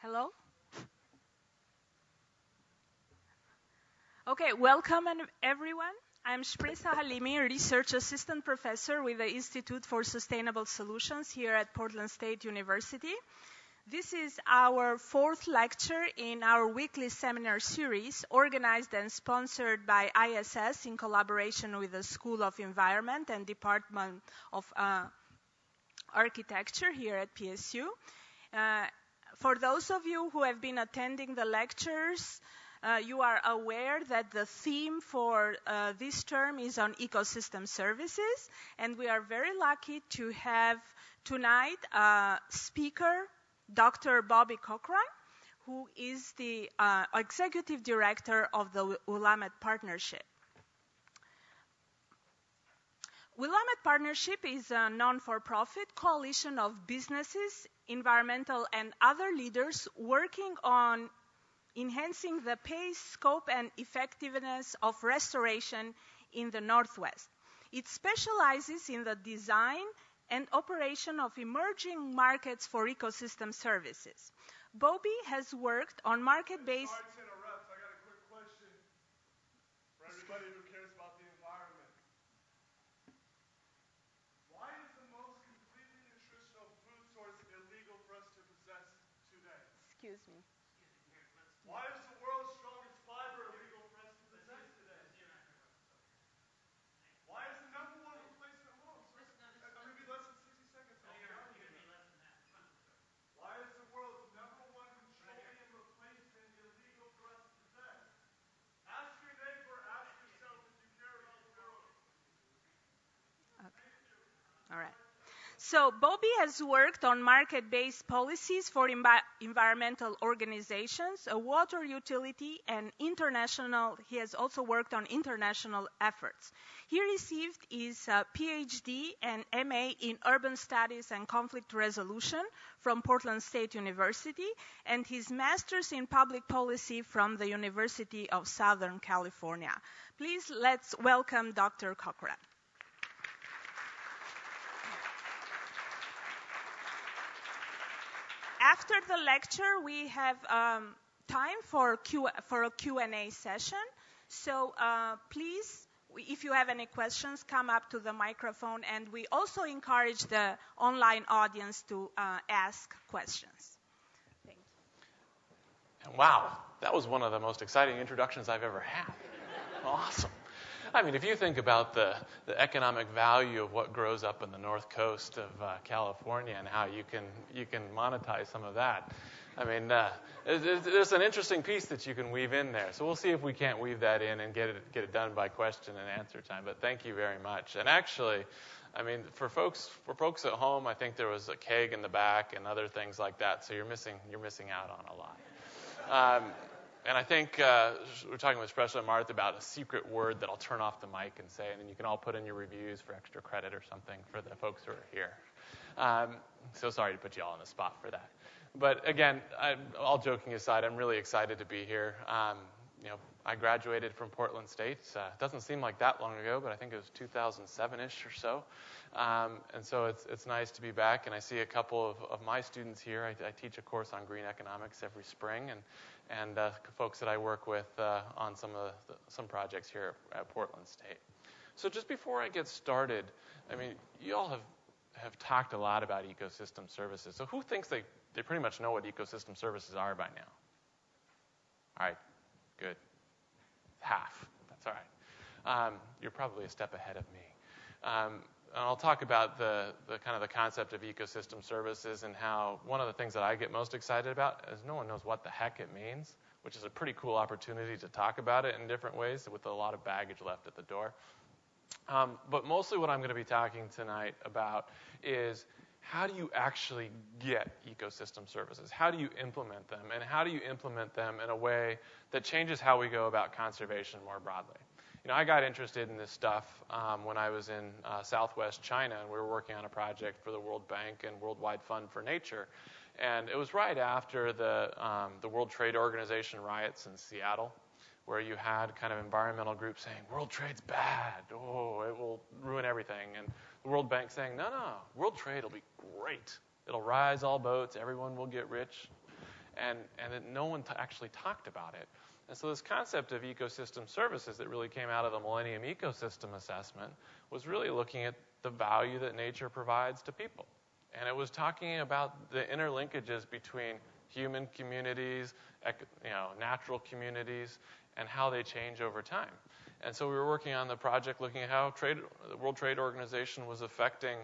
Hello? Okay, welcome everyone. I'm Shpresa Halimi, a research assistant professor with the Institute for Sustainable Solutions here at Portland State University. This is our fourth lecture in our weekly seminar series, organized and sponsored by ISS in collaboration with the School of Environment and Department of Architecture here at PSU. For those of you who have been attending the lectures, you are aware that the theme for this term is on ecosystem services, and we are very lucky to have tonight a speaker, Dr. Bobby Cochran, who is the executive director of the Willamette Partnership. Willamette Partnership is a non-for-profit coalition of businesses, environmental and other leaders working on enhancing the pace, scope, and effectiveness of restoration in the Northwest. It specializes in the design and operation of emerging markets for ecosystem services. Bobby has worked on market-based... Sorry to interrupt. I got a quick question for everybody who cares about the environment. Why is the most completely nutritional food source illegal for us to possess today? Excuse me. Why is the world's strongest fiber illegal for us to possess today? Why is the number one replacement? Hold on, sir. I'm going to be less than 60 seconds. Why is the world's number one petroleum replacement illegal for us to possess? Ask your neighbor, ask yourself if you care about the world. Okay. All right. So Bobby has worked on market-based policies for environmental organizations, a water utility, and he has also worked on international efforts. He received his PhD and MA in Urban Studies and Conflict Resolution from Portland State University, and his Master's in Public Policy from the University of Southern California. Please, let's welcome Dr. Cochran. After the lecture, we have time for a Q&A session. So please, if you have any questions, come up to the microphone. And we also encourage the online audience to ask questions. Thank you. Wow, that was one of the most exciting introductions I've ever had. Awesome. I mean, if you think about the economic value of what grows up in the north coast of California and how you can monetize some of that, I mean, there's an interesting piece that you can weave in there. So we'll see if we can't weave that in and get it done by question and answer time. But thank you very much. And actually, I mean, for folks at home, I think there was a keg in the back and other things like that. So you're missing out on a lot. And I think we're talking with Espresso and Martha about a secret word that I'll turn off the mic and say, and then you can all put in your reviews for extra credit or something for the folks who are here. So sorry to put you all on the spot for that. But again, all joking aside, I'm really excited to be here. I graduated from Portland State. It doesn't seem like that long ago, but I think it was 2007-ish or so. And so it's nice to be back. And I see a couple of my students here. I teach a course on green economics every spring, and folks that I work with on some projects here at Portland State. So just before I get started, I mean, you all have talked a lot about ecosystem services. So who thinks they pretty much know what ecosystem services are by now? All right, good. Half. That's all right. You're probably a step ahead of me. And I'll talk about the kind of the concept of ecosystem services and how one of the things that I get most excited about is no one knows what the heck it means, which is a pretty cool opportunity to talk about it in different ways with a lot of baggage left at the door. But mostly what I'm going to be talking tonight about is how do you actually get ecosystem services? How do you implement them? And how do you implement them in a way that changes how we go about conservation more broadly? You know, I got interested in this stuff when I was in southwest China, and we were working on a project for the World Bank and Worldwide Fund for Nature. And it was right after the World Trade Organization riots in Seattle, where you had kind of environmental groups saying, world trade's bad, oh, it will ruin everything. And the World Bank saying, no, world trade will be great. It'll rise all boats, everyone will get rich. and that no one actually talked about it. And so this concept of ecosystem services that really came out of the Millennium Ecosystem Assessment was really looking at the value that nature provides to people. And it was talking about the interlinkages between human communities, natural communities, and how they change over time. And so we were working on the project looking at how the World Trade Organization was affecting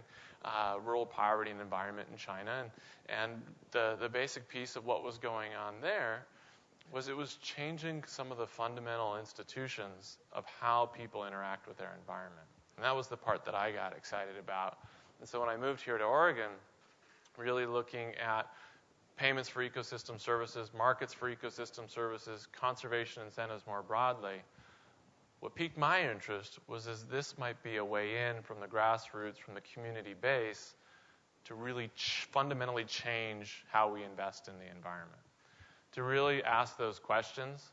rural poverty and environment in China. And the basic piece of what was going on there was it was changing some of the fundamental institutions of how people interact with their environment. And that was the part that I got excited about. And so when I moved here to Oregon, really looking at payments for ecosystem services, markets for ecosystem services, conservation incentives more broadly, what piqued my interest was this might be a way in from the grassroots, from the community base, to really fundamentally change how we invest in the environment. To really ask those questions.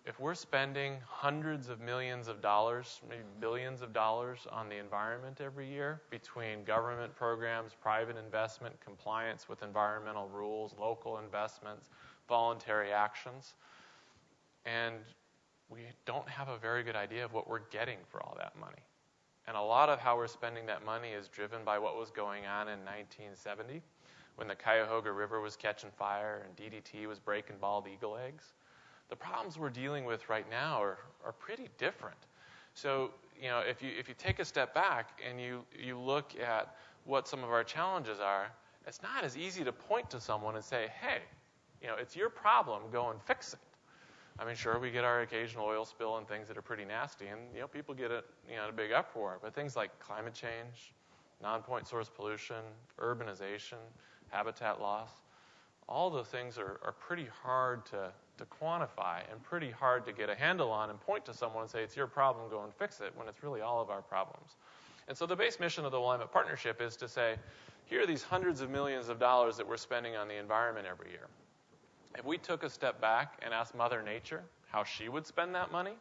If we're spending hundreds of millions of dollars, maybe billions of dollars on the environment every year between government programs, private investment, compliance with environmental rules, local investments, voluntary actions, and we don't have a very good idea of what we're getting for all that money. And a lot of how we're spending that money is driven by what was going on in 1970 when the Cuyahoga River was catching fire and DDT was breaking bald eagle eggs. The problems we're dealing with right now are pretty different. So, if you take a step back and you look at what some of our challenges are, it's not as easy to point to someone and say, hey, it's your problem, go and fix it. I mean, sure, we get our occasional oil spill and things that are pretty nasty, and people get a big uproar. But things like climate change, non-point source pollution, urbanization, habitat loss, all those things are pretty hard to quantify and pretty hard to get a handle on and point to someone and say, it's your problem, go and fix it, when it's really all of our problems. And so the base mission of the Willamette Partnership is to say, here are these hundreds of millions of dollars that we're spending on the environment every year. If we took a step back and asked Mother Nature how she would spend that money,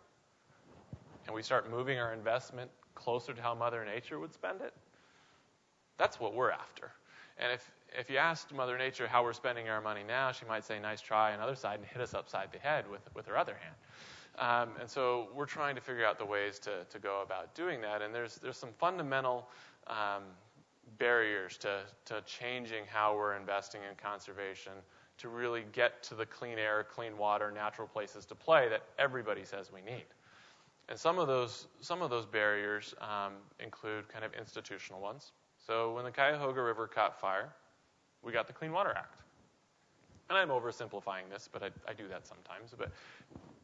and we start moving our investment closer to how Mother Nature would spend it, that's what we're after. And if you asked Mother Nature how we're spending our money now, she might say, nice try, on the other side, and hit us upside the head with her other hand. And so we're trying to figure out the ways to go about doing that. And there's some fundamental barriers to changing how we're investing in conservation to really get to the clean air, clean water, natural places to play that everybody says we need. And some of those barriers include kind of institutional ones. So when the Cuyahoga River caught fire, we got the Clean Water Act. And I'm oversimplifying this, but I do that sometimes. But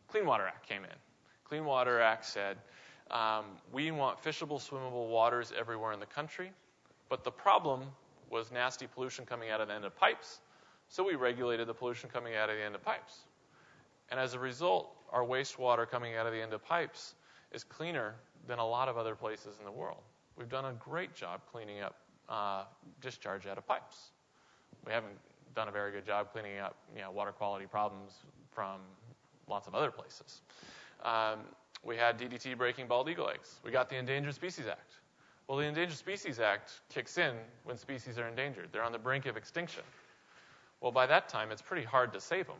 Clean Water Act came in. Clean Water Act said, we want fishable, swimmable waters everywhere in the country, but the problem was nasty pollution coming out of the end of pipes, so we regulated the pollution coming out of the end of pipes. And as a result, our wastewater coming out of the end of pipes is cleaner than a lot of other places in the world. We've done a great job cleaning up discharge out of pipes. We haven't done a very good job cleaning up water quality problems from lots of other places. We had DDT breaking bald eagle eggs. We got the Endangered Species Act. Well, the Endangered Species Act kicks in when species are endangered. They're on the brink of extinction. Well, by that time, it's pretty hard to save them.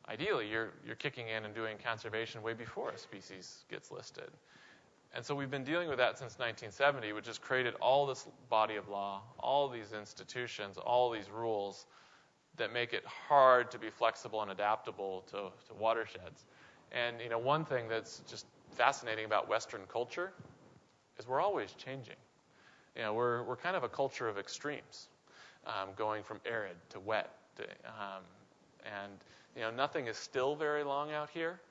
Ideally, you're kicking in and doing conservation way before a species gets listed. And so we've been dealing with that since 1970, which has created all this body of law, all these institutions, all these rules that make it hard to be flexible and adaptable to watersheds. And one thing that's just fascinating about Western culture is we're always changing. We're kind of a culture of extremes, going from arid to wet, and nothing is still very long out here.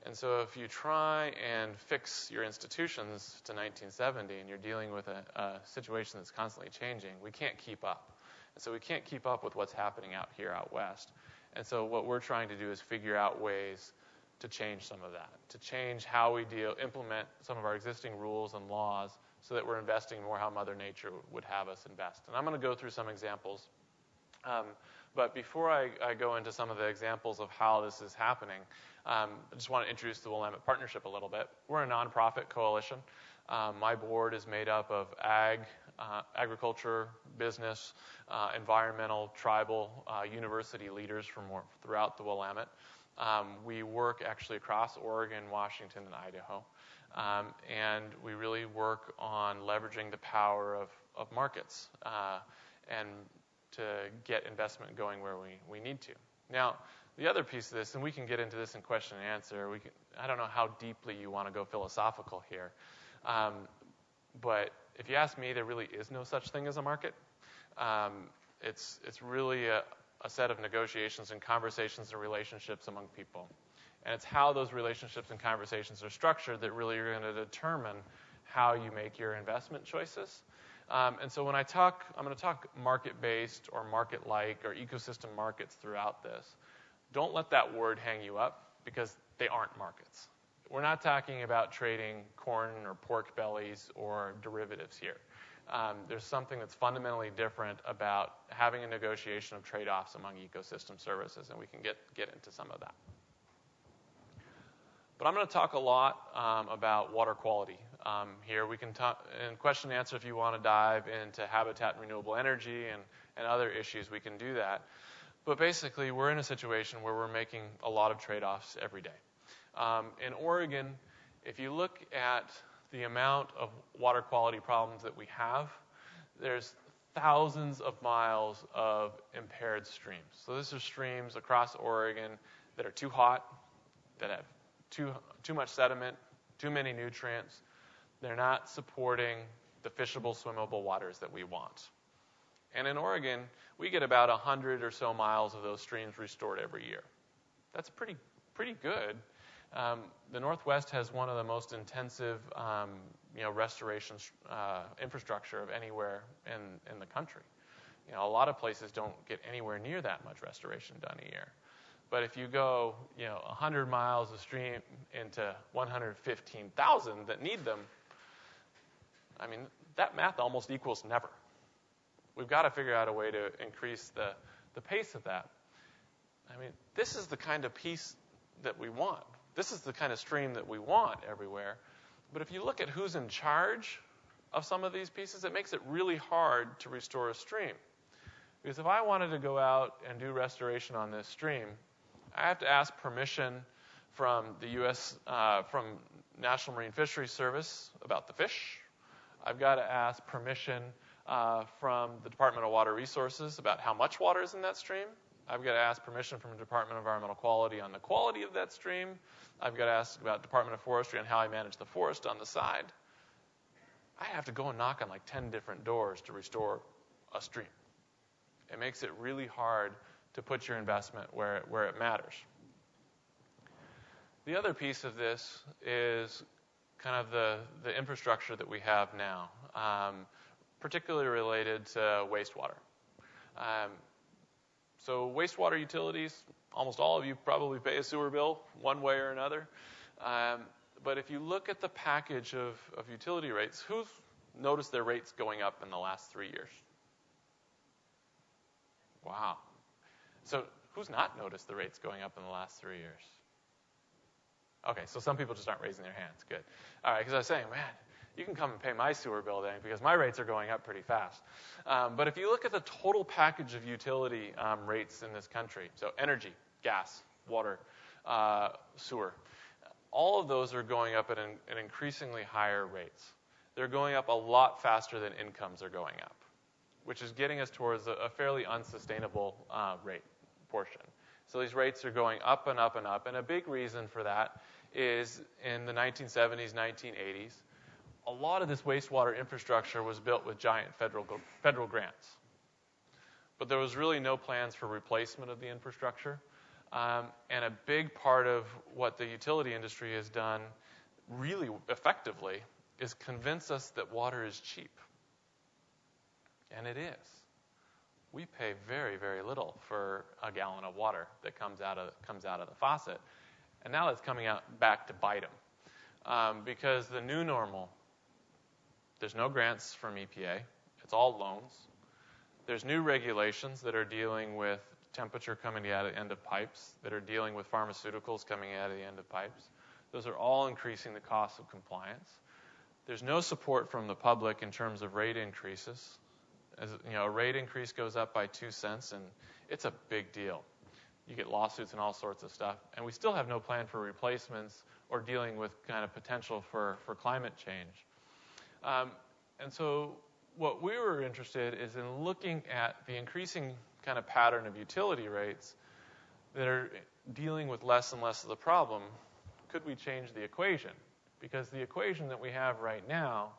And so if you try and fix your institutions to 1970 and you're dealing with a situation that's constantly changing, we can't keep up. And so we can't keep up with what's happening out here out west. And so what we're trying to do is figure out ways to change some of that, to change how we implement some of our existing rules and laws so that we're investing more how Mother Nature would have us invest. And I'm going to go through some examples. But before I go into some of the examples of how this is happening, I just want to introduce the Willamette Partnership a little bit. We're a nonprofit coalition. My board is made up of ag, agriculture, business, environmental, tribal, university leaders from throughout the Willamette. We work actually across Oregon, Washington, and Idaho. And we really work on leveraging the power of markets and to get investment going where we need to. Now, the other piece of this, and we can get into this in question and answer, I don't know how deeply you want to go philosophical here, but if you ask me, there really is no such thing as a market. It's really a set of negotiations and conversations and relationships among people. And it's how those relationships and conversations are structured that really are going to determine how you make your investment choices. And so when I'm going to talk market-based or market-like or ecosystem markets throughout this. Don't let that word hang you up, because they aren't markets. We're not talking about trading corn or pork bellies or derivatives here. There's something that's fundamentally different about having a negotiation of trade-offs among ecosystem services, and we can get into some of that. But I'm going to talk a lot about water quality here. We can talk in question and answer if you want to dive into habitat and renewable energy and other issues, we can do that. But basically, we're in a situation where we're making a lot of trade-offs every day. In Oregon, if you look at the amount of water quality problems that we have, there's thousands of miles of impaired streams. So these are streams across Oregon that are too hot, that have too much sediment, too many nutrients. They're not supporting the fishable, swimmable waters that we want. And in Oregon, we get about 100 or so miles of those streams restored every year. That's pretty good. The Northwest has one of the most intensive, restoration infrastructure of anywhere in the country. A lot of places don't get anywhere near that much restoration done a year. But if you go, 100 miles of stream into 115,000 that need them, I mean, that math almost equals never. We've got to figure out a way to increase the pace of that. I mean, this is the kind of piece that we want. This is the kind of stream that we want everywhere. But if you look at who's in charge of some of these pieces, it makes it really hard to restore a stream. Because if I wanted to go out and do restoration on this stream, I have to ask permission from the U.S., from National Marine Fisheries Service about the fish. I've got to ask permission from the Department of Water Resources about how much water is in that stream. I've got to ask permission from the Department of Environmental Quality on the quality of that stream. I've got to ask about Department of Forestry on how I manage the forest on the side. I have to go and knock on like 10 different doors to restore a stream. It makes it really hard to put your investment where it matters. The other piece of this is kind of the infrastructure that we have now, particularly related to wastewater. So wastewater utilities, almost all of you probably pay a sewer bill one way or another. But if you look at the package of utility rates, who's noticed their rates going up in the last 3 years? Wow. So who's not noticed the rates going up in the last 3 years? Okay, so some people just aren't raising their hands. Good. All right, because I was saying, man, you can come and pay my sewer bill then, because my rates are going up pretty fast. But if you look at the total package of utility rates in this country, so energy, gas, water, sewer, all of those are going up at an increasingly higher rates. They're going up a lot faster than incomes are going up, which is getting us towards a fairly unsustainable rate portion. So these rates are going up and up and up, and a big reason for that is in the 1970s, 1980s, a lot of this wastewater infrastructure was built with giant federal grants. But there was really no plans for replacement of the infrastructure. And a big part of what the utility industry has done really effectively is convince us that water is cheap. And it is. We pay very, very little for a gallon of water that comes out of the faucet. And now it's coming out back to bite them. Because the new normal, there's no grants from EPA. It's all loans. There's new regulations that are dealing with temperature coming out of the end of pipes, that are dealing with pharmaceuticals coming out of the end of pipes. Those are all increasing the cost of compliance. There's no support from the public in terms of rate increases. As you know, a rate increase goes up by 2 cents, and it's a big deal. You get lawsuits and all sorts of stuff. And we still have no plan for replacements or dealing with kind of potential for climate change. And so what we were interested is in looking at the increasing kind of pattern of utility rates that are dealing with less and less of the problem. Could we change the equation? Because the equation that we have right now,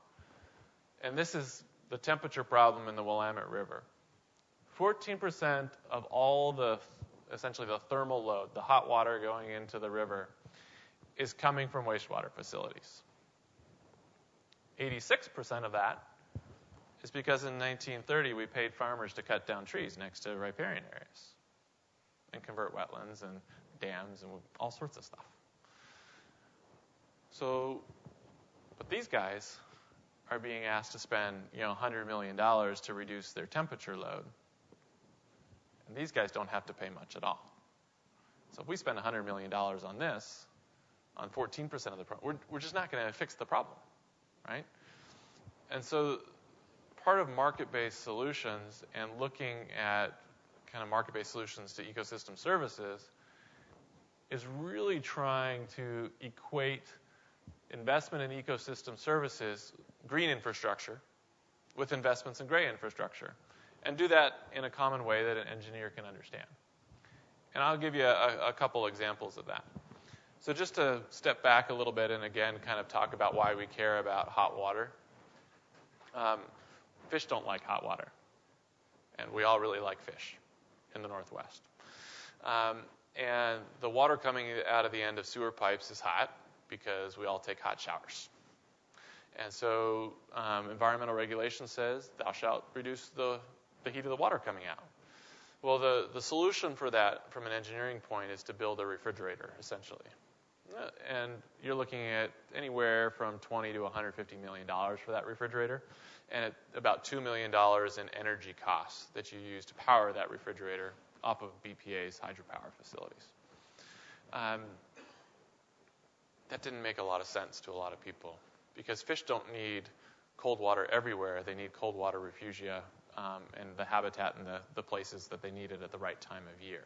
and this is the temperature problem in the Willamette River, 14% of all the, essentially the thermal load, the hot water going into the river, is coming from wastewater facilities. 86% of that is because in 1930 we paid farmers to cut down trees next to riparian areas and convert wetlands and dams and all sorts of stuff. So, but these guys are being asked to spend, $100 million to reduce their temperature load. And these guys don't have to pay much at all. So if we spend $100 million on this, on 14% of the problem, we're just not going to fix the problem, right? And so part of market-based solutions and looking at kind of market-based solutions to ecosystem services is really trying to equate investment in ecosystem services, green infrastructure, with investments in gray infrastructure, and do that in a common way that an engineer can understand. And I'll give you a couple examples of that. So just to step back a little bit and again kind of talk about why we care about hot water. Fish don't like hot water, and we all really like fish in the Northwest. And the water coming out of the end of sewer pipes is hot because we all take hot showers. And so environmental regulation says thou shalt reduce the heat of the water coming out. Well, the solution for that from an engineering point is to build a refrigerator, essentially. And you're looking at anywhere from $20 to $150 million for that refrigerator, and about $2 million in energy costs that you use to power that refrigerator off of BPA's hydropower facilities. That didn't make a lot of sense to a lot of people because fish don't need cold water everywhere. They need cold water refugia and the habitat and the places that they need it at the right time of year.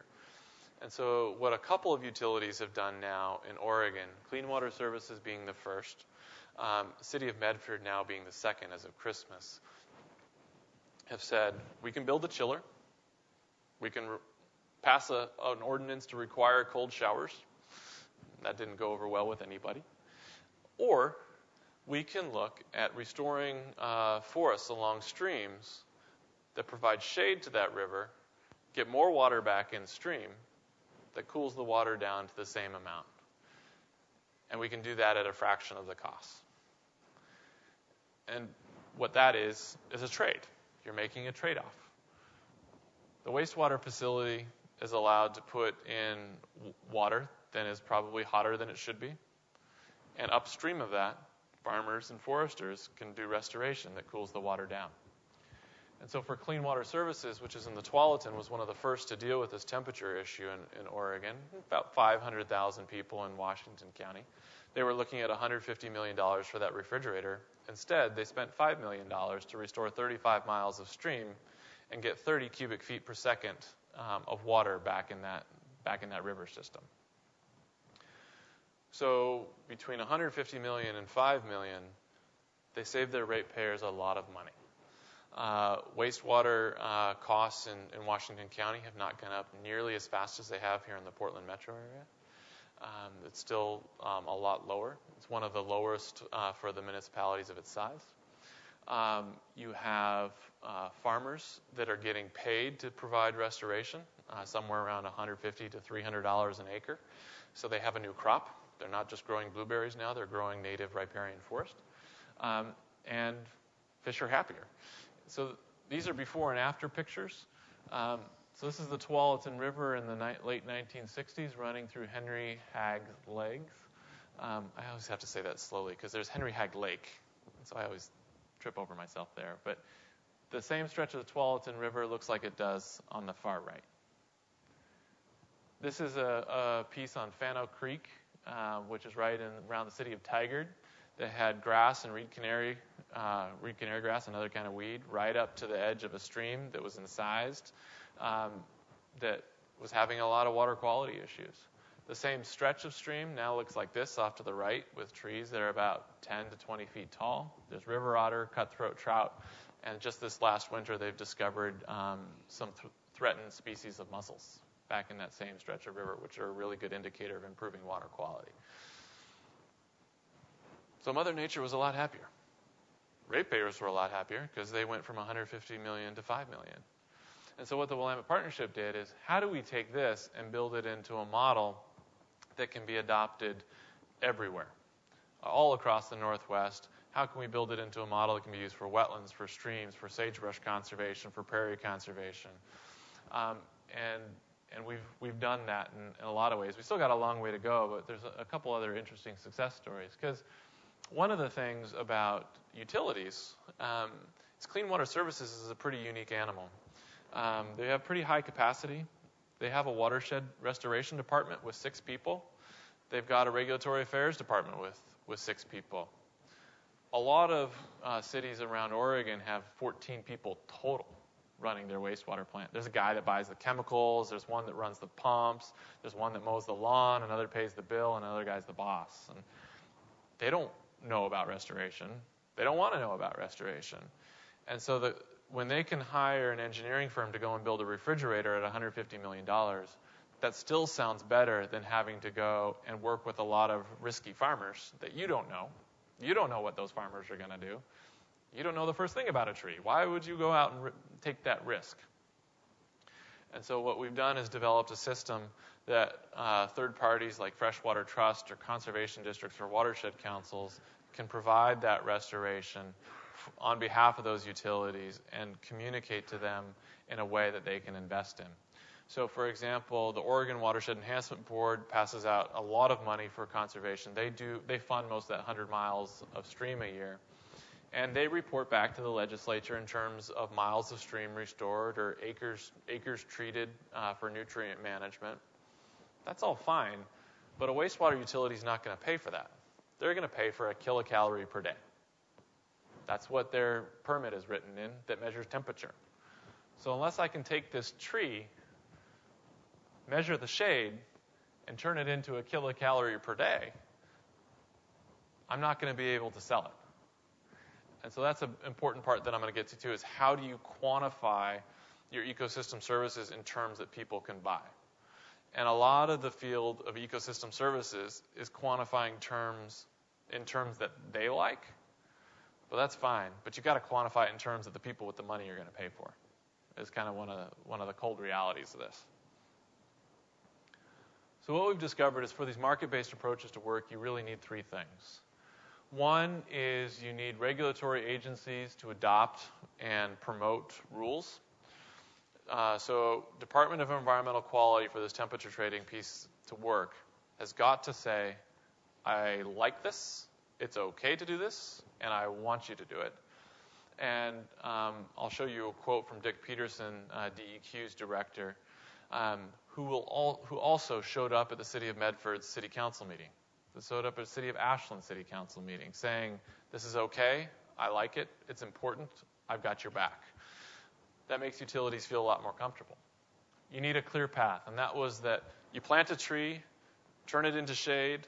And so what a couple of utilities have done now in Oregon, Clean Water Services being the first, the city of Medford now being the second as of Christmas, have said, we can build a chiller. We can pass an ordinance to require cold showers. That didn't go over well with anybody. Or we can look at restoring forests along streams that provide shade to that river, get more water back in stream that cools the water down to the same amount. And we can do that at a fraction of the cost. And what that is a trade. You're making a trade-off. The wastewater facility is allowed to put in water that is probably hotter than it should be. And upstream of that, farmers and foresters can do restoration that cools the water down. And so for Clean Water Services, which is in the Tualatin, was one of the first to deal with this temperature issue in Oregon, about 500,000 people in Washington County. They were looking at $150 million for that refrigerator. Instead, they spent $5 million to restore 35 miles of stream and get 30 cubic feet per second of water back in that river system. So between $150 million and $5 million, they saved their ratepayers a lot of money. Wastewater costs in Washington County have not gone up nearly as fast as they have here in the Portland metro area. It's still a lot lower. It's one of the lowest for the municipalities of its size. You have farmers that are getting paid to provide restoration, somewhere around $150 to $300 an acre. So they have a new crop. They're not just growing blueberries now. They're growing native riparian forest. And fish are happier. So these are before and after pictures. So this is the Tualatin River in the late 1960s running through Henry Hagg's Legs. I always have to say that slowly because there's Henry Hagg Lake. So I always trip over myself there. But the same stretch of the Tualatin River looks like it does on the far right. This is a piece on Fano Creek, which is right around the city of Tigard. They had grass and reed canary grass, another kind of weed, right up to the edge of a stream that was incised, that was having a lot of water quality issues. The same stretch of stream now looks like this off to the right, with trees that are about 10 to 20 feet tall. There's river otter, cutthroat trout, and just this last winter they've discovered some threatened species of mussels back in that same stretch of river, which are a really good indicator of improving water quality. So Mother Nature was a lot happier. Ratepayers were a lot happier because they went from $150 million to $5 million. And so what the Willamette Partnership did is, how do we take this and build it into a model that can be adopted everywhere, all across the Northwest? How can we build it into a model that can be used for wetlands, for streams, for sagebrush conservation, for prairie conservation? And we've done that in a lot of ways. We still got a long way to go, but there's a couple other interesting success stories. Because one of the things about utilities is Clean Water Services is a pretty unique animal. They have pretty high capacity. They have a watershed restoration department with 6 people. They've got a regulatory affairs department with 6 people. A lot of cities around Oregon have 14 people total running their wastewater plant. There's a guy that buys the chemicals. There's one that runs the pumps. There's one that mows the lawn. Another pays the bill. And another guy's the boss. And they don't know about restoration. They don't want to know about restoration. And so when they can hire an engineering firm to go and build a refrigerator at $150 million, that still sounds better than having to go and work with a lot of risky farmers that you don't know. You don't know what those farmers are going to do. You don't know the first thing about a tree. Why would you go out and take that risk? And so what we've done is developed a system that third parties like Freshwater Trust or conservation districts or watershed councils can provide that restoration on behalf of those utilities and communicate to them in a way that they can invest in. So, for example, the Oregon Watershed Enhancement Board passes out a lot of money for conservation. They fund most of that 100 miles of stream a year. And they report back to the legislature in terms of miles of stream restored or acres treated for nutrient management. That's all fine, but a wastewater utility is not going to pay for that. They're going to pay for a kilocalorie per day. That's what their permit is written in that measures temperature. So unless I can take this tree, measure the shade, and turn it into a kilocalorie per day, I'm not going to be able to sell it. And so that's an important part that I'm going to get to, too, is how do you quantify your ecosystem services in terms that people can buy? And a lot of the field of ecosystem services is quantifying terms in terms that they like. Well, that's fine, but you've got to quantify it in terms of the people with the money you're going to pay for. It's kind of one of the cold realities of this. So what we've discovered is for these market-based approaches to work, you really need 3 things. One is you need regulatory agencies to adopt and promote rules. So Department of Environmental Quality for this temperature trading piece to work has got to say, I like this, it's okay to do this, and I want you to do it. And I'll show you a quote from Dick Peterson, DEQ's director, who also showed up at the City of Medford's City Council meeting. That showed up at the City of Ashland City Council meeting saying, this is okay, I like it, it's important, I've got your back. That makes utilities feel a lot more comfortable. You need a clear path, and that was that you plant a tree, turn it into shade,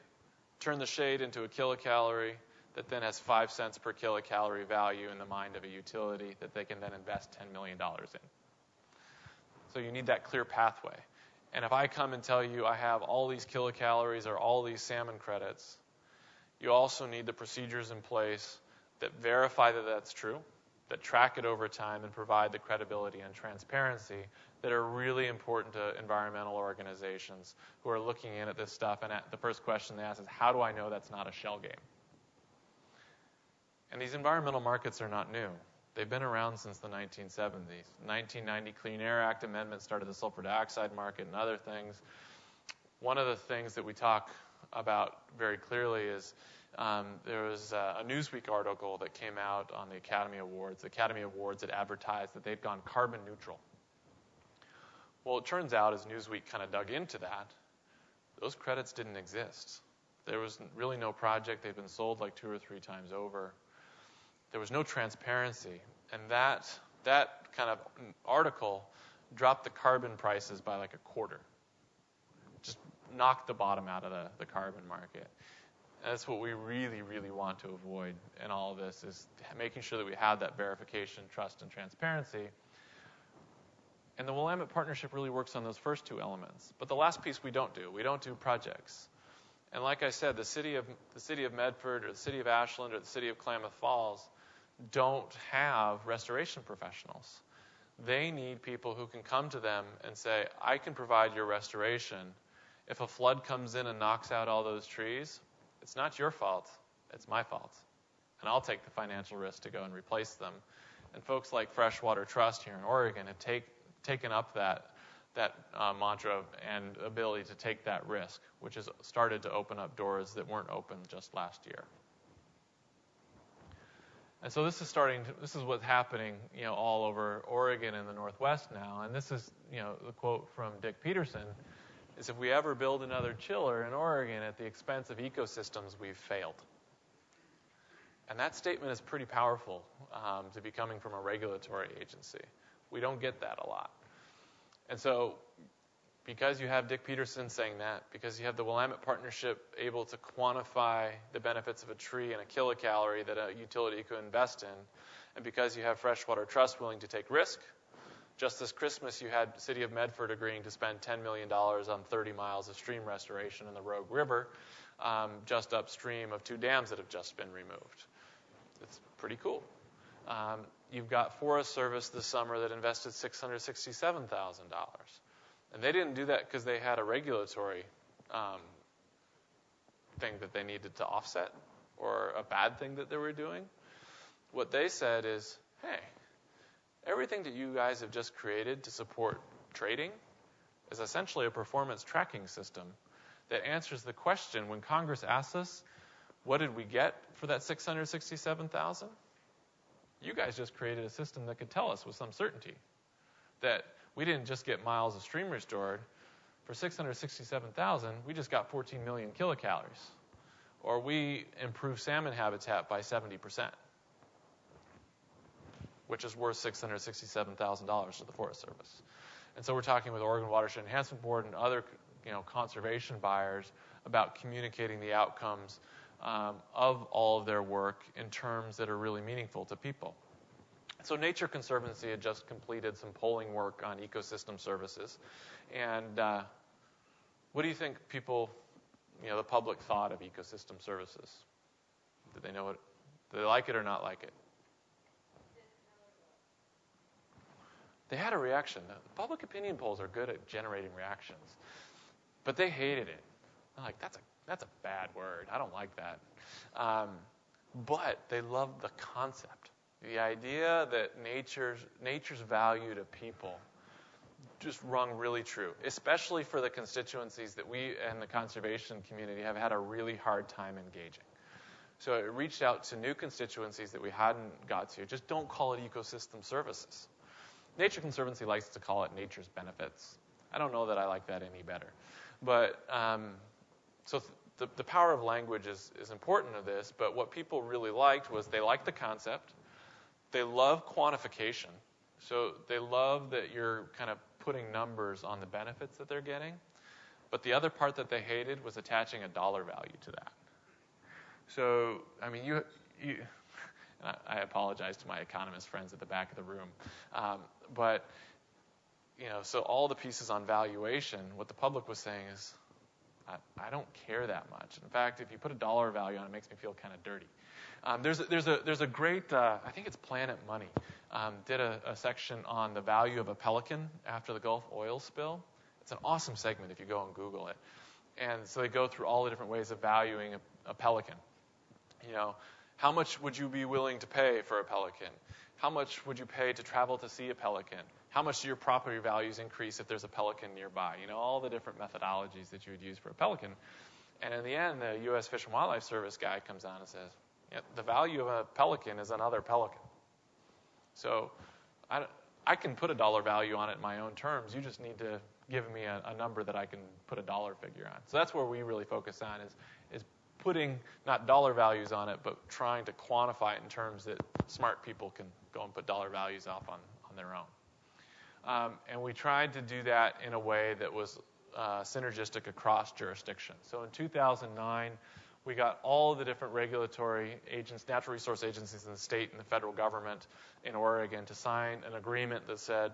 turn the shade into a kilocalorie that then has 5 cents per kilocalorie value in the mind of a utility that they can then invest $10 million in. So you need that clear pathway. And if I come and tell you I have all these kilocalories or all these salmon credits, you also need the procedures in place that verify that that's true, that track it over time and provide the credibility and transparency that are really important to environmental organizations who are looking in at this stuff. And the first question they ask is, how do I know that's not a shell game? And these environmental markets are not new. They've been around since the 1970s. The 1990 Clean Air Act amendment started the sulfur dioxide market and other things. One of the things that we talk about very clearly is there was a Newsweek article that came out on the Academy Awards. The Academy Awards had advertised that they'd gone carbon neutral. Well, it turns out, as Newsweek kind of dug into that, those credits didn't exist. There was really no project. They've been sold like 2 or 3 times over. There was no transparency. And that kind of article dropped the carbon prices by like a quarter. Just knocked the bottom out of the carbon market. And that's what we really, really want to avoid in all of this, is making sure that we have that verification, trust, and transparency. And the Willamette Partnership really works on those first 2 elements. But the last piece we don't do. We don't do projects. And like I said, the city of Medford or the city of Ashland or the city of Klamath Falls don't have restoration professionals. They need people who can come to them and say, I can provide your restoration. If a flood comes in and knocks out all those trees, it's not your fault, it's my fault. And I'll take the financial risk to go and replace them. And folks like Freshwater Trust here in Oregon have taken up that mantra and ability to take that risk, which has started to open up doors that weren't open just last year. And so this is what's happening, all over Oregon and the Northwest now. And this is, the quote from Dick Peterson, is if we ever build another chiller in Oregon at the expense of ecosystems, we've failed. And that statement is pretty powerful to be coming from a regulatory agency. We don't get that a lot. And so because you have Dick Peterson saying that, because you have the Willamette Partnership able to quantify the benefits of a tree and a kilocalorie that a utility could invest in, and because you have Freshwater Trust willing to take risk, just this Christmas you had the city of Medford agreeing to spend $10 million on 30 miles of stream restoration in the Rogue River, just upstream of 2 dams that have just been removed. It's pretty cool. You've got Forest Service this summer that invested $667,000. And they didn't do that because they had a regulatory thing that they needed to offset or a bad thing that they were doing. What they said is, hey, everything that you guys have just created to support trading is essentially a performance tracking system that answers the question when Congress asks us, what did we get for that $667,000? You guys just created a system that could tell us with some certainty that we didn't just get miles of stream restored. For $667,000, we just got 14 million kilocalories. Or we improved salmon habitat by 70%, which is worth $667,000 to the Forest Service. And so we're talking with Oregon Watershed Enhancement Board and other conservation buyers about communicating the outcomes of all of their work in terms that are really meaningful to people. So Nature Conservancy had just completed some polling work on ecosystem services. And what do you think people, the public thought of ecosystem services? Did they know it? Did they like it or not like it? They had a reaction. The public opinion polls are good at generating reactions. But they hated it. They're like, that's a bad word. I don't like that. But they loved the concept. The idea that nature's value to people just rung really true, especially for the constituencies that we and the conservation community have had a really hard time engaging. So it reached out to new constituencies that we hadn't got to. Just don't call it ecosystem services. Nature Conservancy likes to call it nature's benefits. I don't know that I like that any better. But so the power of language is important to this, but what people really liked was they liked the concept. They love quantification. So they love that you're kind of putting numbers on the benefits that they're getting. But the other part that they hated was attaching a dollar value to that. So, I mean, you and I apologize to my economist friends at the back of the room. But, so all the pieces on valuation, what the public was saying is, I don't care that much. In fact, if you put a dollar value on it, it makes me feel kind of dirty. There's a great, I think it's Planet Money, did a section on the value of a pelican after the Gulf oil spill. It's an awesome segment if you go and Google it. And so they go through all the different ways of valuing a pelican. How much would you be willing to pay for a pelican? How much would you pay to travel to see a pelican? How much do your property values increase if there's a pelican nearby? All the different methodologies that you would use for a pelican. And in the end, the U.S. Fish and Wildlife Service guy comes on and says, the value of a pelican is another pelican. So I can put a dollar value on it in my own terms. You just need to giving me a number that I can put a dollar figure on. So that's where we really focus on is putting not dollar values on it, but trying to quantify it in terms that smart people can go and put dollar values off on their own. And we tried to do that in a way that was synergistic across jurisdictions. So in 2009, we got all the different regulatory agents, natural resource agencies in the state and the federal government in Oregon to sign an agreement that said,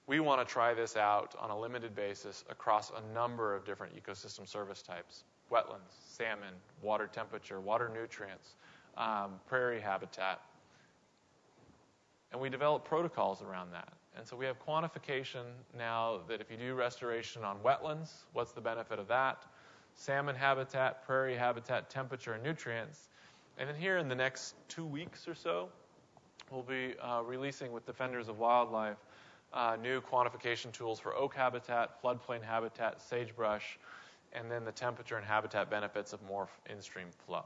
we want to try this out on a limited basis across a number of different ecosystem service types: wetlands, salmon, water temperature, water nutrients, prairie habitat. And we developed protocols around that. And so we have quantification now that if you do restoration on wetlands, what's the benefit of that? Salmon habitat, prairie habitat, temperature, and nutrients. And then here in the next 2 weeks or so, we'll be releasing with Defenders of Wildlife new quantification tools for oak habitat, floodplain habitat, sagebrush, and then the temperature and habitat benefits of more in-stream flow.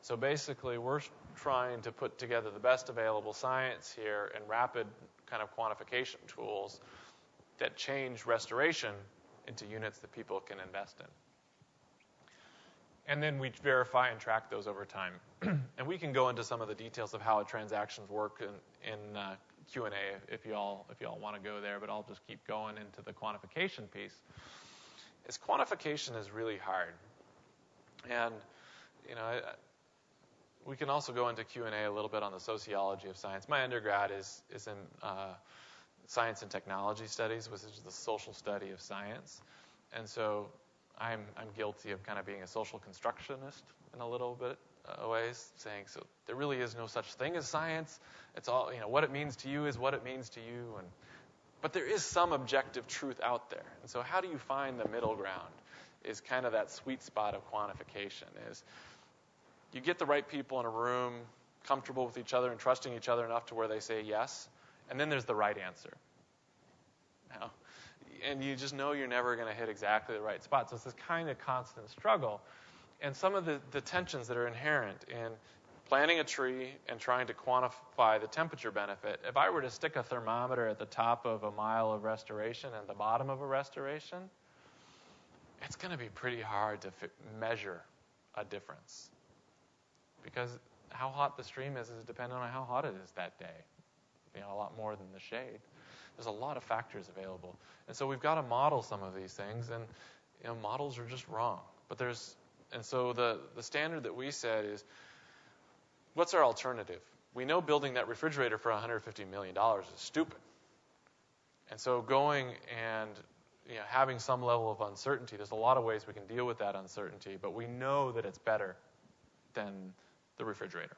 So basically, we're trying to put together the best available science here and rapid kind of quantification tools that change restoration into units that people can invest in. And then we verify and track those over time. And we can go into some of the details of how transactions work in Q&A if you all want to go there, but I'll just keep going into the quantification piece. Quantification is really hard. And, we can also go into Q&A a little bit on the sociology of science. My undergrad is in science and technology studies, which is the social study of science. And so I'm guilty of kind of being a social constructionist in a little bit ways, saying, so there really is no such thing as science. It's all, what it means to you is what it means to you. But there is some objective truth out there. And so how do you find the middle ground is kind of that sweet spot of quantification, is you get the right people in a room, comfortable with each other and trusting each other enough to where they say yes, and then there's the right answer. And you just know you're never going to hit exactly the right spot. So it's this kind of constant struggle. And some of the tensions that are inherent in planting a tree and trying to quantify the temperature benefit. If I were to stick a thermometer at the top of a mile of restoration and the bottom of a restoration, it's going to be pretty hard to measure a difference. Because how hot the stream is dependent on how hot it is that day. A lot more than the shade. There's a lot of factors available. And so we've got to model some of these things, and models are just wrong. And so the standard that we set is, what's our alternative? We know building that refrigerator for $150 million is stupid. And so going and having some level of uncertainty, there's a lot of ways we can deal with that uncertainty, but we know that it's better than the refrigerator.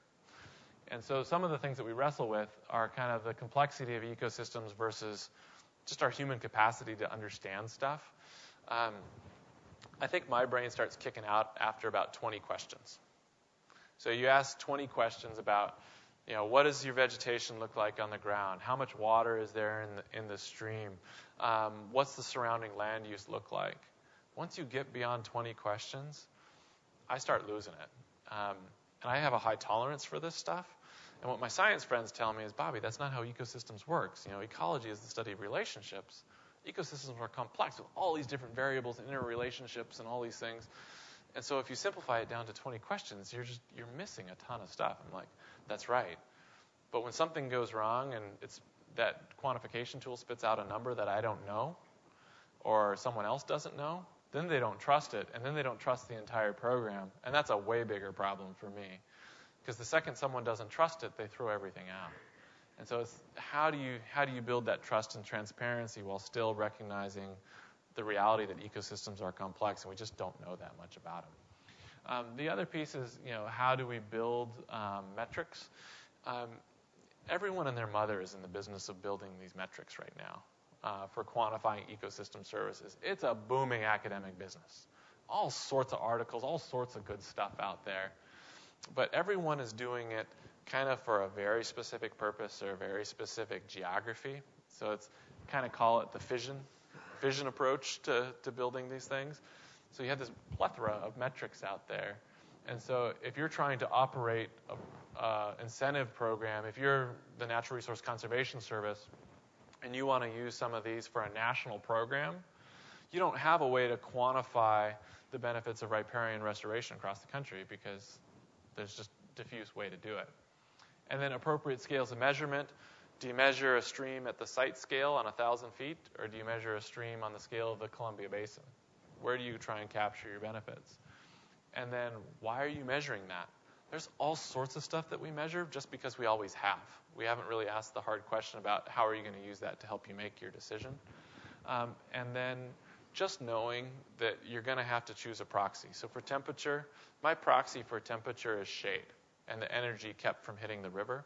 And so some of the things that we wrestle with are kind of the complexity of ecosystems versus just our human capacity to understand stuff. I think my brain starts kicking out after about 20 questions. So you ask 20 questions about, what does your vegetation look like on the ground? How much water is there in the stream? What's the surrounding land use look like? Once you get beyond 20 questions, I start losing it. And I have a high tolerance for this stuff. And what my science friends tell me is, Bobby, that's not how ecosystems works. Ecology is the study of relationships. Ecosystems are complex with all these different variables and interrelationships and all these things. And so if you simplify it down to 20 questions, you're missing a ton of stuff. I'm like, that's right. But when something goes wrong and that quantification tool spits out a number that I don't know or someone else doesn't know, then they don't trust it, and then they don't trust the entire program. And that's a way bigger problem for me. Because the second someone doesn't trust it, they throw everything out. And so it's how do you build that trust and transparency while still recognizing the reality that ecosystems are complex, and we just don't know that much about them. The other piece is, how do we build metrics? Everyone and their mother is in the business of building these metrics right now for quantifying ecosystem services. It's a booming academic business. All sorts of articles, all sorts of good stuff out there. But everyone is doing it kind of for a very specific purpose or a very specific geography. So it's kind of call it the fission approach to building these things. So you have this plethora of metrics out there. And so if you're trying to operate an incentive program, if you're the Natural Resource Conservation Service and you want to use some of these for a national program, you don't have a way to quantify the benefits of riparian restoration across the country because there's just a diffuse way to do it. And then appropriate scales of measurement. Do you measure a stream at the site scale on 1,000 feet, or do you measure a stream on the scale of the Columbia Basin? Where do you try and capture your benefits? And then why are you measuring that? There's all sorts of stuff that we measure just because we always have. We haven't really asked the hard question about how are you going to use that to help you make your decision. And then just knowing that you're going to have to choose a proxy. So for temperature, my proxy for temperature is shade and the energy kept from hitting the river.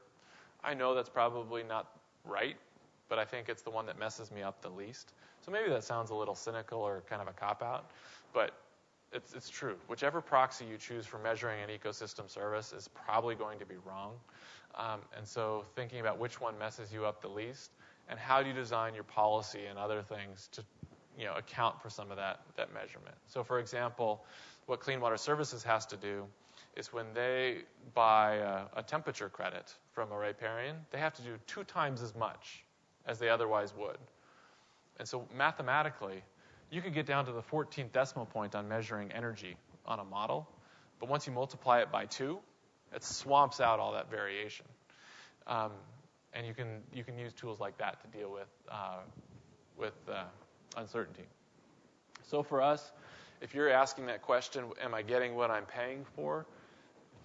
I know that's probably not right, but I think it's the one that messes me up the least. So maybe that sounds a little cynical or kind of a cop-out, but it's true. Whichever proxy you choose for measuring an ecosystem service is probably going to be wrong. And so thinking about which one messes you up the least and how do you design your policy and other things to account for some of that measurement. So for example, what Clean Water Services has to do is when they buy a temperature credit from a riparian, they have to do 2 times as much as they otherwise would. And so mathematically, you could get down to the 14th decimal point on measuring energy on a model, but once you multiply it by 2, it swamps out all that variation. And you can use tools like that to deal with uncertainty. So for us, if you're asking that question, am I getting what I'm paying for?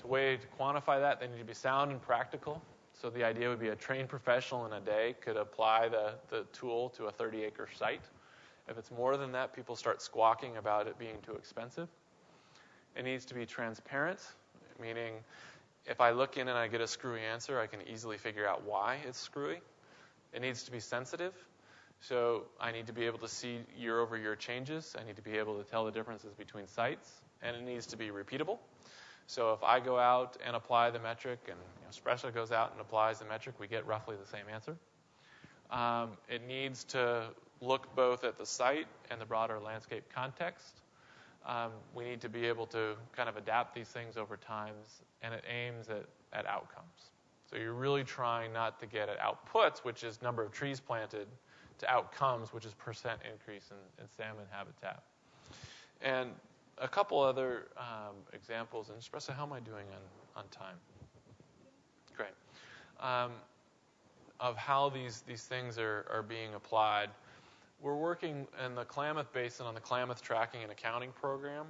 The way to quantify that, they need to be sound and practical. So the idea would be a trained professional in a day could apply the tool to a 30-acre site. If it's more than that, people start squawking about it being too expensive. It needs to be transparent, meaning if I look in and I get a screwy answer, I can easily figure out why it's screwy. It needs to be sensitive. So I need to be able to see year-over-year changes. I need to be able to tell the differences between sites. And it needs to be repeatable. So if I go out and apply the metric and Spresha goes out and applies the metric, we get roughly the same answer. It needs to look both at the site and the broader landscape context. We need to be able to kind of adapt these things over time, and it aims at outcomes. So you're really trying not to get at outputs, which is number of trees planted, to outcomes, which is percent increase in salmon habitat. And a couple other examples, and Espresso, how am I doing on time? Great. Of how these things are being applied. We're working in the Klamath Basin on the Klamath Tracking and Accounting Program.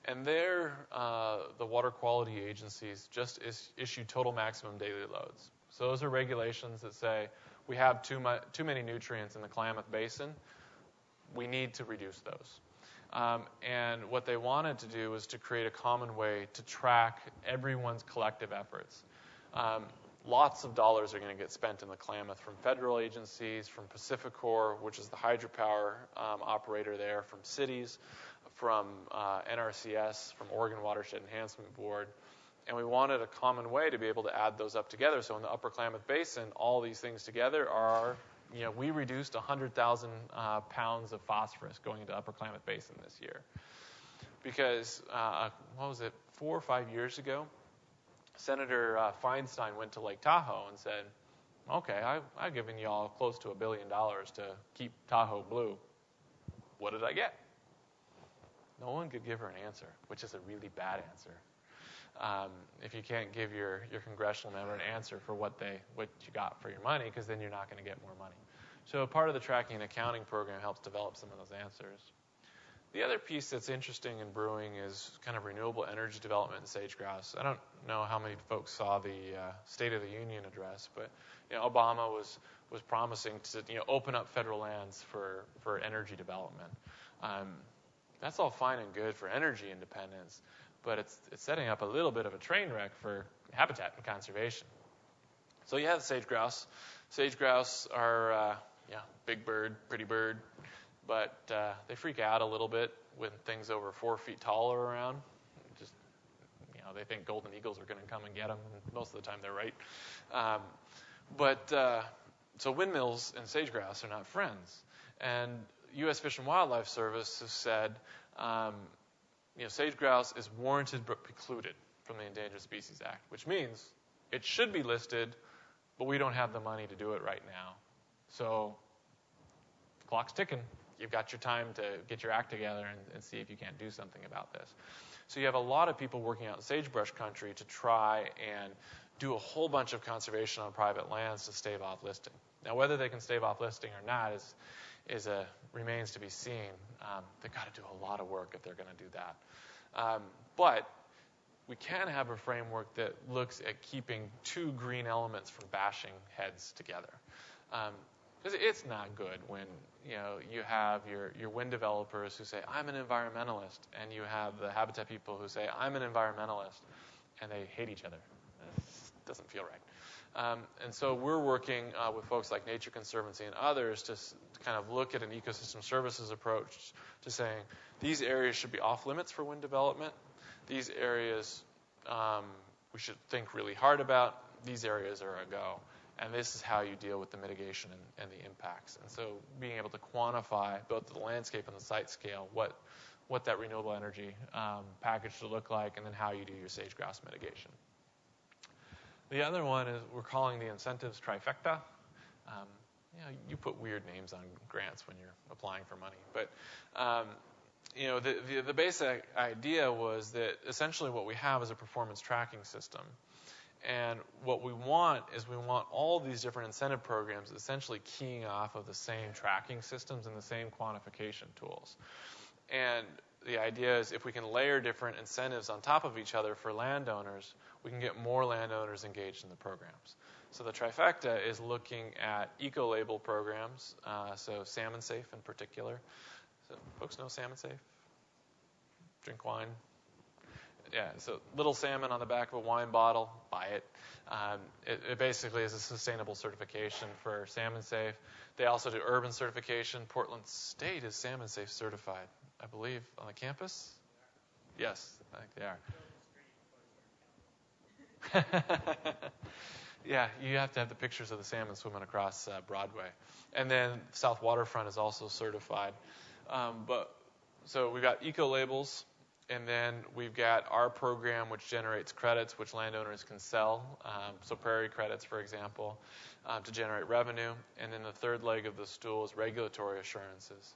And there, the water quality agencies just issue total maximum daily loads. So those are regulations that say we have too many nutrients in the Klamath Basin. We need to reduce those. And what they wanted to do was to create a common way to track everyone's collective efforts. Lots of dollars are going to get spent in the Klamath from federal agencies, from Pacificor, which is the hydropower operator there, from cities, from NRCS, from Oregon Watershed Enhancement Board. And we wanted a common way to be able to add those up together. So in the Upper Klamath Basin, all these things together are, we reduced 100,000 pounds of phosphorus going into Upper Klamath Basin this year. Because, 4 or 5 years ago, Senator Feinstein went to Lake Tahoe and said, okay, I've given you all close to $1 billion to keep Tahoe blue. What did I get? No one could give her an answer, which is a really bad answer. If you can't give your congressional member an answer for what you got for your money, because then you're not going to get more money. So part of the tracking and accounting program helps develop some of those answers. The other piece that's interesting in brewing is kind of renewable energy development in sage-grouse. I don't know how many folks saw the State of the Union address, but Obama was promising to open up federal lands for energy development. That's all fine and good for energy independence, but it's setting up a little bit of a train wreck for habitat and conservation. So you have sage-grouse. Sage-grouse are, big bird, pretty bird, but they freak out a little bit when things over 4 feet tall are around. Just, they think golden eagles are going to come and get them, and most of the time they're right. So windmills and sage-grouse are not friends. And U.S. Fish and Wildlife Service has said, sage-grouse is warranted but precluded from the Endangered Species Act, which means it should be listed, but we don't have the money to do it right now. So the clock's ticking. you've got your time to get your act together and see if you can't do something about this. So you have a lot of people working out in sagebrush country to try and do a whole bunch of conservation on private lands to stave off listing. Now, whether they can stave off listing or not remains to be seen. They've got to do a lot of work if they're going to do that. But we can have a framework that looks at keeping two green elements from bashing heads together. Because it's not good when you have your wind developers who say, I'm an environmentalist, and you have the habitat people who say, I'm an environmentalist, and they hate each other. This doesn't feel right. And so we're working with folks like Nature Conservancy and others to kind of look at an ecosystem services approach to saying these areas should be off limits for wind development. These areas we should think really hard about. These areas are a go. And this is how you deal with the mitigation and the impacts. And so being able to quantify both the landscape and the site scale, what that renewable energy package should look like, and then how you do your sage-grouse mitigation. The other one is we're calling the Incentives Trifecta. You put weird names on grants when you're applying for money. But the basic idea was that essentially what we have is a performance tracking system. And what we want is all these different incentive programs essentially keying off of the same tracking systems and the same quantification tools. And the idea is if we can layer different incentives on top of each other for landowners, we can get more landowners engaged in the programs. So the trifecta is looking at eco-label programs, so Salmon Safe in particular. So folks know Salmon Safe? Drink wine. Yeah, so little salmon on the back of a wine bottle, buy it. It basically is a sustainable certification for Salmon Safe. They also do urban certification. Portland State is Salmon Safe certified, I believe, on the campus. Yes, I think they are. Yeah, you have to have the pictures of the salmon swimming across Broadway. And then South Waterfront is also certified. So we've got eco-labels. And then we've got our program, which generates credits, which landowners can sell. So prairie credits, for example, to generate revenue. And then the third leg of the stool is regulatory assurances.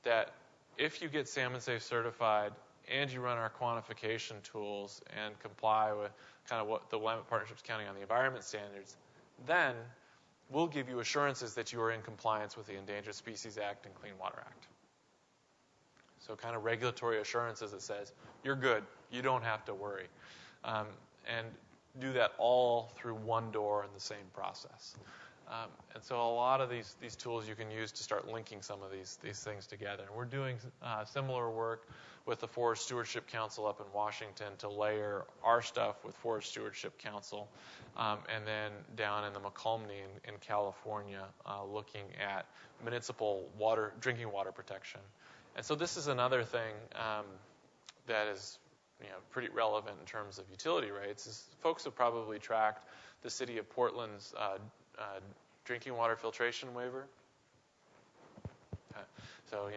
That if you get Salmon Safe certified and you run our quantification tools and comply with kind of what the Willamette Partnership's counting on the environment standards, then we'll give you assurances that you are in compliance with the Endangered Species Act and Clean Water Act. So kind of regulatory assurances that says, you're good, you don't have to worry. And do that all through one door in the same process. And so a lot of these tools you can use to start linking some of these things together. And we're doing similar work with the Forest Stewardship Council up in Washington to layer our stuff with Forest Stewardship Council. And then down in the McCulmney in California, looking at municipal drinking water protection. And so this is another thing that is pretty relevant in terms of utility rates. Is folks have probably tracked the city of Portland's drinking water filtration waiver. So,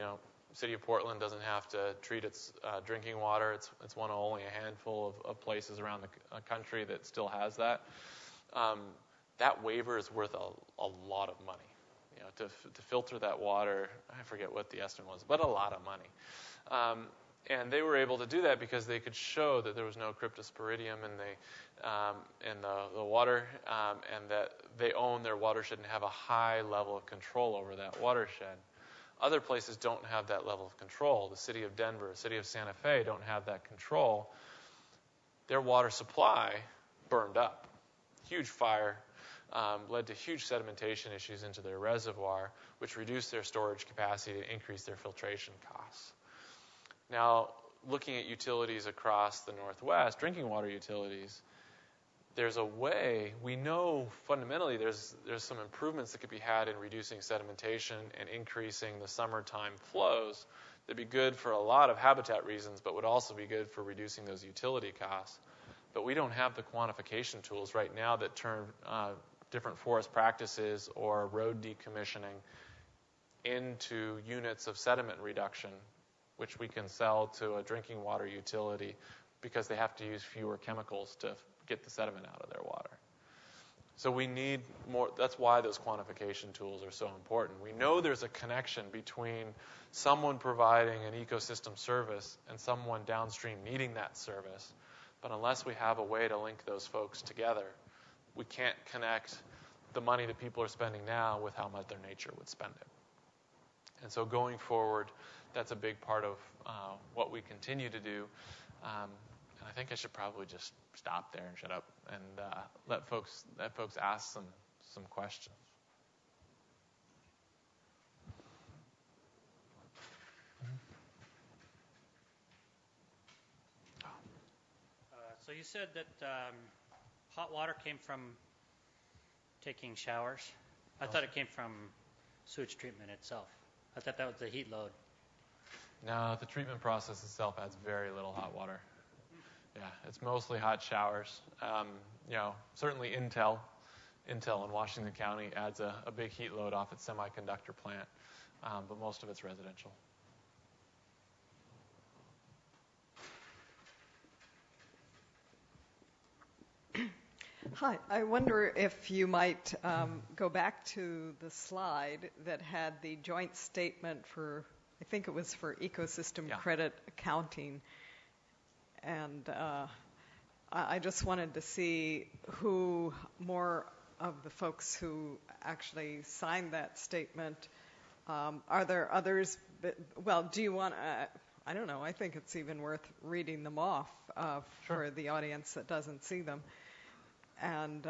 city of Portland doesn't have to treat its drinking water. It's one of only a handful of places around the country that still has that. That waiver is worth a lot of money. To filter that water, I forget what the estimate was, but a lot of money. And they were able to do that because they could show that there was no cryptosporidium in the water, and that they own their watershed and have a high level of control over that watershed. Other places don't have that level of control. The city of Denver, the city of Santa Fe don't have that control. Their water supply burned up. Huge fire. Led to huge sedimentation issues into their reservoir, which reduced their storage capacity and increased their filtration costs. Now, looking at utilities across the Northwest, drinking water utilities, there's a way, we know fundamentally there's some improvements that could be had in reducing sedimentation and increasing the summertime flows that'd be good for a lot of habitat reasons, but would also be good for reducing those utility costs. But we don't have the quantification tools right now that turn different forest practices or road decommissioning into units of sediment reduction, which we can sell to a drinking water utility because they have to use fewer chemicals to get the sediment out of their water. So we need more. That's why those quantification tools are so important. We know there's a connection between someone providing an ecosystem service and someone downstream needing that service. But unless we have a way to link those folks together, we can't connect the money that people are spending now with how Mother Nature would spend it. And so going forward, that's a big part of what we continue to do. And I think I should probably just stop there and shut up and let folks ask some questions. So you said that hot water came from taking showers. I thought it came from sewage treatment itself. I thought that was the heat load. No, the treatment process itself adds very little hot water. Yeah, it's mostly hot showers. Certainly Intel in Washington County adds a big heat load off its semiconductor plant, but most of it's residential. Hi, I wonder if you might go back to the slide that had the joint statement for, I think it was for ecosystem credit accounting. And I just wanted to see who more of the folks who actually signed that statement. Are there others? Do you want I don't know. I think it's even worth reading them off for the audience that doesn't see them. And,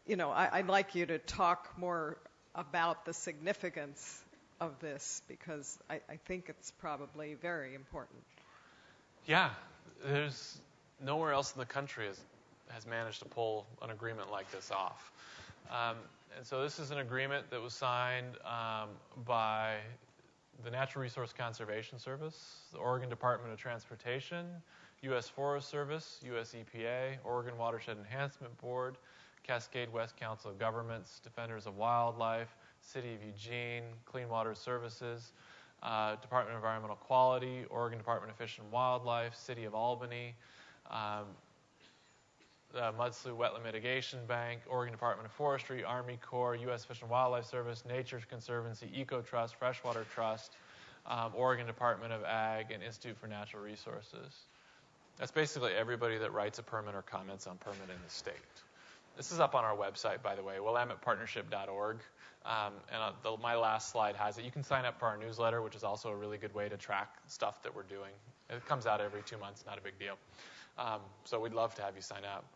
I'd like you to talk more about the significance of this because I think it's probably very important. Yeah, there's nowhere else in the country has managed to pull an agreement like this off. And so this is an agreement that was signed by the Natural Resource Conservation Service, the Oregon Department of Transportation, U.S. Forest Service, U.S. EPA, Oregon Watershed Enhancement Board, Cascade West Council of Governments, Defenders of Wildlife, City of Eugene, Clean Water Services, Department of Environmental Quality, Oregon Department of Fish and Wildlife, City of Albany, the Mud Slough Wetland Mitigation Bank, Oregon Department of Forestry, Army Corps, U.S. Fish and Wildlife Service, Nature's Conservancy, Eco Trust, Freshwater Trust, Oregon Department of Ag, and Institute for Natural Resources. That's basically everybody that writes a permit or comments on permit in the state. This is up on our website, by the way, WillamettePartnership.org. My last slide has it. You can sign up for our newsletter, which is also a really good way to track stuff that we're doing. It comes out every 2 months, not a big deal. So we'd love to have you sign up.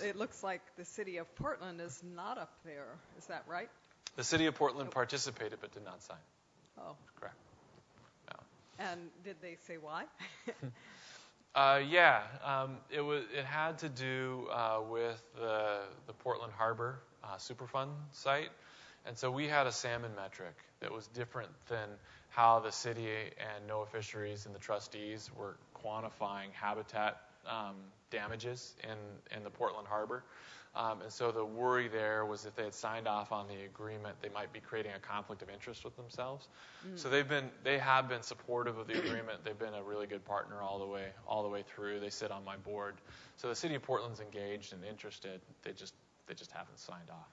It looks like the city of Portland is not up there. Is that right? The city of Portland participated but did not sign. Oh. Correct. No. And did they say why? It had to do with the Portland Harbor Superfund site. And so we had a salmon metric that was different than how the city and NOAA Fisheries and the trustees were quantifying habitat damages in the Portland Harbor. And so the worry there was if they had signed off on the agreement, they might be creating a conflict of interest with themselves. So they have been supportive of the agreement. They've been a really good partner all the way through. They sit on my board. So the city of Portland's engaged and interested. They just haven't signed off.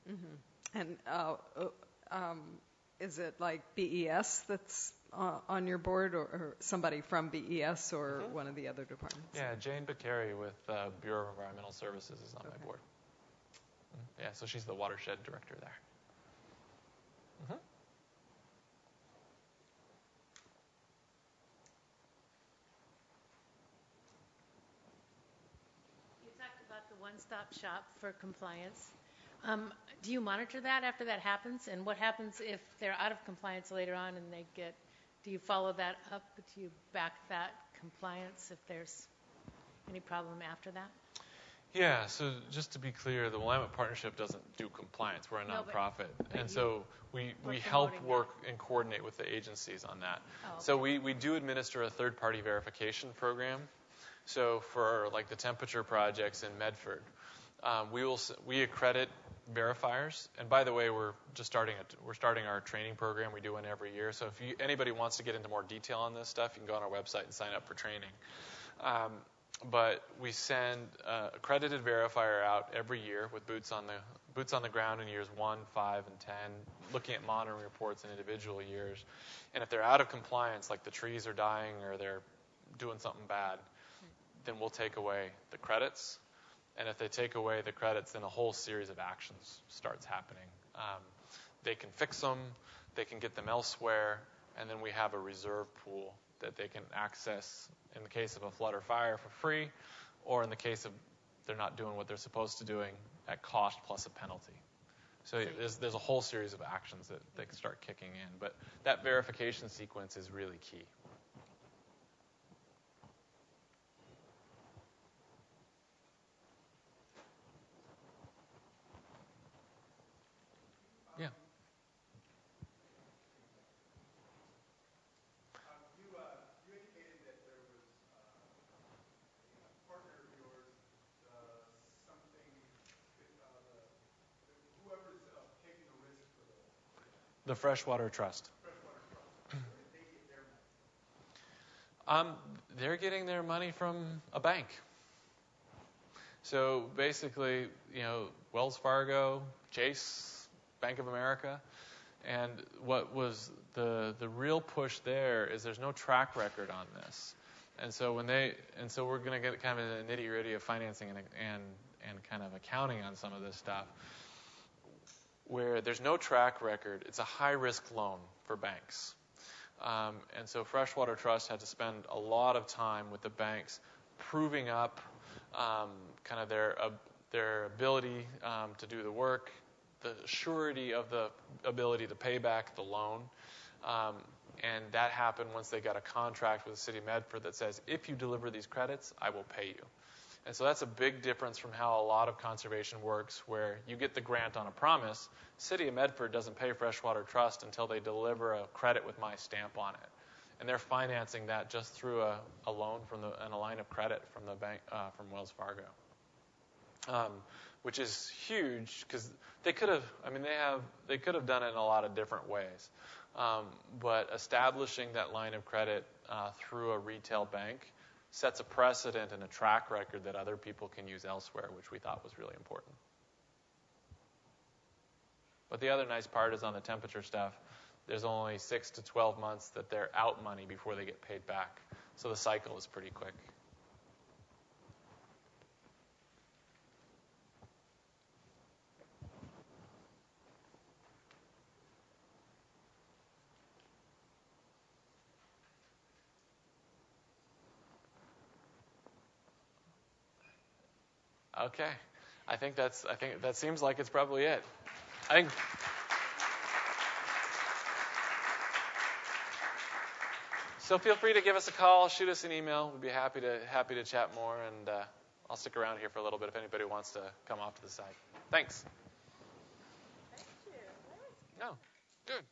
Mm-hmm. And is it like BES that's on your board, or somebody from BES, or one of the other departments? Yeah, Jane Bakary with Bureau of Environmental Services is on my board. Yeah, so she's the watershed director there. You talked about the one-stop shop for compliance. Do you monitor that after that happens? And what happens if they're out of compliance later on and do you follow that up? Do you back that compliance if there's any problem after that? Yeah, so just to be clear, the Willamette Partnership doesn't do compliance. We're a nonprofit. And so we help work and coordinate with the agencies on that. Oh, okay. So we do administer a third-party verification program. So for like the temperature projects in Medford, we accredit verifiers. And by the way, we're starting our training program. We do one every year. So if anybody wants to get into more detail on this stuff, you can go on our website and sign up for training. but we send accredited verifier out every year with boots on the ground in years 1, 5, and 10, looking at monitoring reports in individual years. And if they're out of compliance, like the trees are dying or they're doing something bad, then we'll take away the credits. And if they take away the credits, then a whole series of actions starts happening. They can fix them, they can get them elsewhere, and then we have a reserve pool that they can access in the case of a flood or fire for free, or in the case of they're not doing what they're supposed to doing at cost plus a penalty. So there's a whole series of actions that they can start kicking in. But that verification sequence is really key. Yeah. You indicated that there was a partner of yours, whoever's taking the risk for The Freshwater Trust. freshwater trust. Where did they get their money? They're getting their money from a bank. So basically, Wells Fargo, Chase, Bank of America. And what was the real push there is there's no track record on this. And so we're going to get kind of the nitty-gritty of financing and kind of accounting on some of this stuff. Where there's no track record, it's a high-risk loan for banks. And so Freshwater Trust had to spend a lot of time with the banks proving up kind of their ability to do the work, the surety of the ability to pay back the loan. And that happened once they got a contract with the City of Medford that says, if you deliver these credits, I will pay you. And so that's a big difference from how a lot of conservation works, where you get the grant on a promise. City of Medford doesn't pay Freshwater Trust until they deliver a credit with my stamp on it. And they're financing that just through a loan and a line of credit from the bank, from Wells Fargo. Which is huge because they could have done it in a lot of different ways. But establishing that line of credit through a retail bank sets a precedent and a track record that other people can use elsewhere, which we thought was really important. But the other nice part is on the temperature stuff, there's only 6 to 12 months that they're out money before they get paid back. So the cycle is pretty quick. Okay, I think that seems like it's probably it. So feel free to give us a call, shoot us an email. We'd be happy to chat more, and I'll stick around here for a little bit if anybody wants to come off to the side. Thanks. Thank you. No, good.